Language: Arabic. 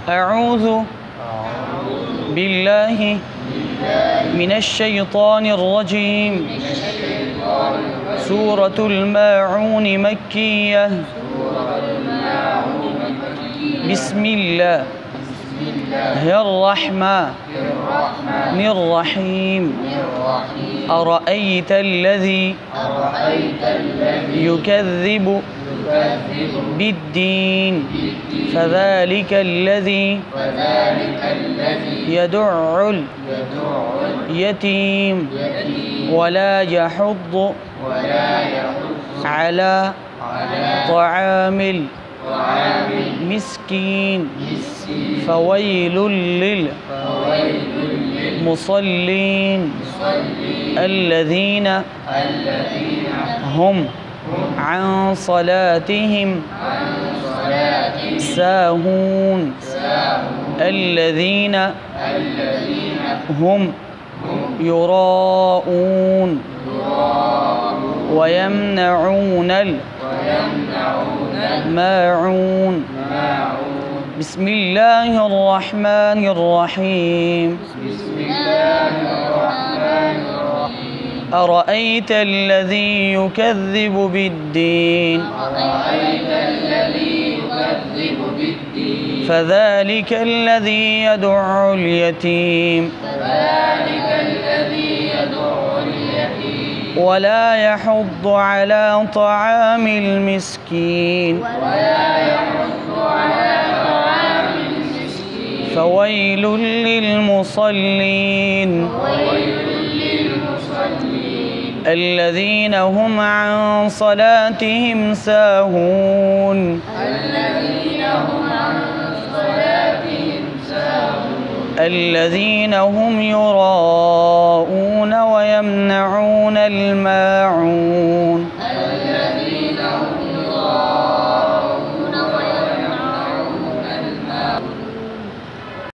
أعوذ بالله من الشيطان الرجيم. سورة الماعون مكية. بسم الله الرحمن الرحيم. أرأيت الذي يكذب بالدين فذلك الذي يدع اليتيم ولا يحض على طعام المسكين فويل للمصلين الذين هم عن صلاتهم ساهون الذين هم يراءون ويمنعون الماعون. بسم الله الرحمن الرحيم. أرأيت الذي يكذب بالدين فذلك الذي يدع اليتيم ولا يحض على طعام المسكين فويل للمصلين الذين هم عن صلاتهم ساهون الذين هم يراءون ويمنعون الماعون.